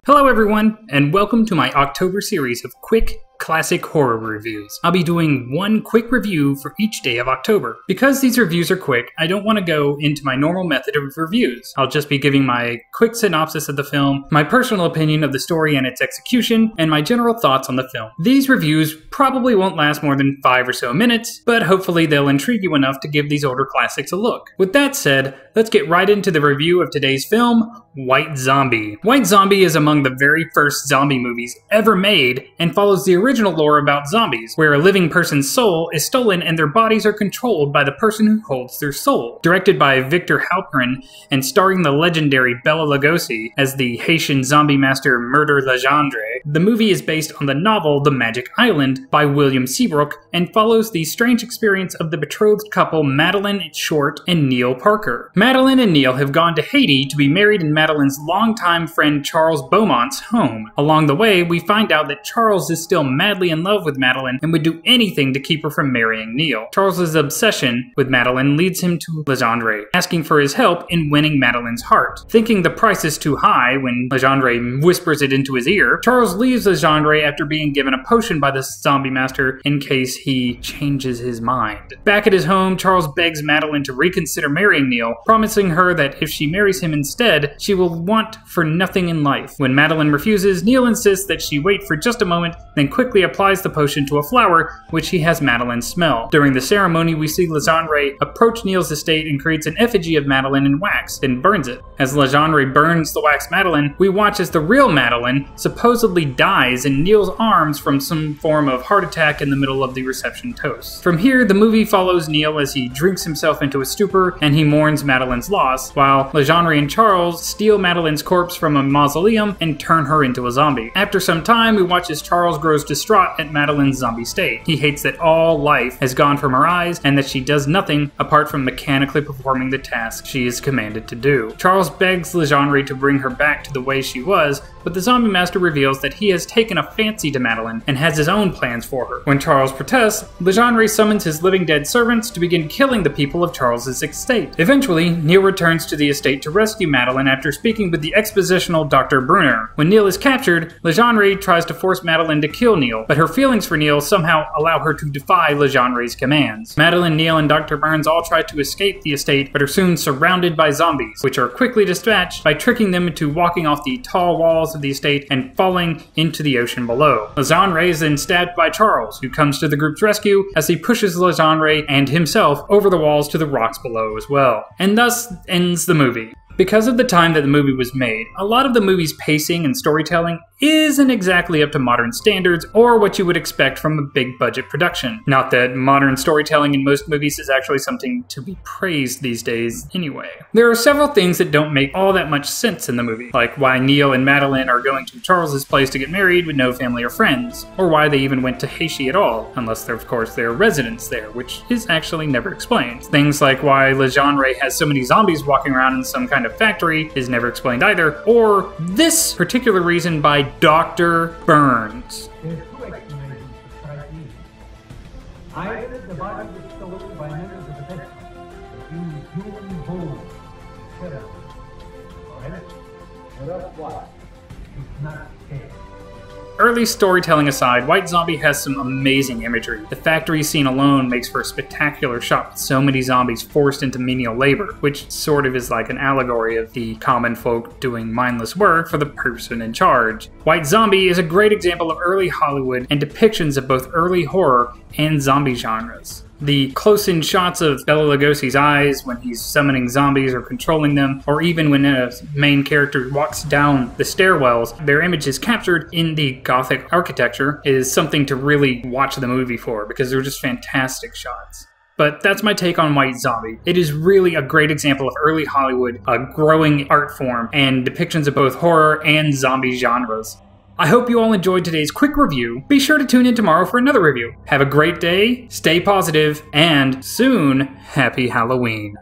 Hello everyone, and welcome to my October series of quick classic horror reviews. I'll be doing one quick review for each day of October. Because these reviews are quick, I don't want to go into my normal method of reviews. I'll just be giving my quick synopsis of the film, my personal opinion of the story and its execution, and my general thoughts on the film. These reviews probably won't last more than 5 or so minutes, but hopefully they'll intrigue you enough to give these older classics a look. With that said, let's get right into the review of today's film, White Zombie. White Zombie is among the very first zombie movies ever made and follows the original lore about zombies, where a living person's soul is stolen and their bodies are controlled by the person who holds their soul. Directed by Victor Halperin and starring the legendary Bela Lugosi as the Haitian zombie master Murder Legendre, the movie is based on the novel The Magic Island by William Seabrook and follows the strange experience of the betrothed couple Madeline Short and Neil Parker. Madeline and Neil have gone to Haiti to be married in Madeline's longtime friend Charles Beaumont's home. Along the way, we find out that Charles is still madly in love with Madeline and would do anything to keep her from marrying Neil. Charles's obsession with Madeline leads him to Legendre, asking for his help in winning Madeline's heart. Thinking the price is too high when Legendre whispers it into his ear, Charles leaves Legendre after being given a potion by the zombie master in case he changes his mind. Back at his home, Charles begs Madeline to reconsider marrying Neil, promising her that if she marries him instead, she will want for nothing in life. When Madeline refuses, Neil insists that she wait for just a moment, then quickly applies the potion to a flower, which he has Madeline smell. During the ceremony, we see Legendre approach Neil's estate and creates an effigy of Madeline in wax, then burns it. As Legendre burns the wax Madeline, we watch as the real Madeline supposedly dies in Neil's arms from some form of heart attack in the middle of the reception toast. From here, the movie follows Neil as he drinks himself into a stupor and he mourns Madeline's loss, while Legendre and Charles steal Madeline's corpse from a mausoleum and turn her into a zombie. After some time, we watch as Charles grows distraught at Madeline's zombie state. He hates that all life has gone from her eyes and that she does nothing apart from mechanically performing the task she is commanded to do. Charles begs Legendre to bring her back to the way she was, but the zombie master reveals that he has taken a fancy to Madeline and has his own plans for her. When Charles protests, Legendre summons his living dead servants to begin killing the people of Charles's estate. Eventually, Neil returns to the estate to rescue Madeline after speaking with the expositional Dr. Brunner. When Neil is captured, Legendre tries to force Madeline to kill Neil, but her feelings for Neil somehow allow her to defy Legendre's commands. Madeline, Neil, and Dr. Burns all try to escape the estate, but are soon surrounded by zombies, which are quickly dispatched by tricking them into walking off the tall walls of the estate and falling into the ocean below. Legendre is then stabbed by Charles, who comes to the group's rescue as he pushes Legendre and himself over the walls to the rocks below as well. And thus ends the movie. Because of the time that the movie was made, a lot of the movie's pacing and storytelling isn't exactly up to modern standards or what you would expect from a big budget production. Not that modern storytelling in most movies is actually something to be praised these days anyway. There are several things that don't make all that much sense in the movie, like why Neil and Madeline are going to Charles's place to get married with no family or friends, or why they even went to Haiti at all, unless of course there are residents there, which is actually never explained. Things like why Legendre has so many zombies walking around in some kind of factory is never explained either, or this particular reason by Dr. Burns. There's two explanations for what I mean. Either the body was stolen by members of the best, the human bones, killer. Alright? Or else what? It's not dead. Early storytelling aside, White Zombie has some amazing imagery. The factory scene alone makes for a spectacular shot with so many zombies forced into menial labor, which sort of is like an allegory of the common folk doing mindless work for the person in charge. White Zombie is a great example of early Hollywood and depictions of both early horror and zombie genres. The close-in shots of Bela Lugosi's eyes when he's summoning zombies or controlling them, or even when a main character walks down the stairwells, their image is captured in the Gothic architecture, is something to really watch the movie for, because they're just fantastic shots. But that's my take on White Zombie. It is really a great example of early Hollywood, a growing art form, and depictions of both horror and zombie genres. I hope you all enjoyed today's quick review. Be sure to tune in tomorrow for another review. Have a great day, stay positive, and soon, happy Halloween.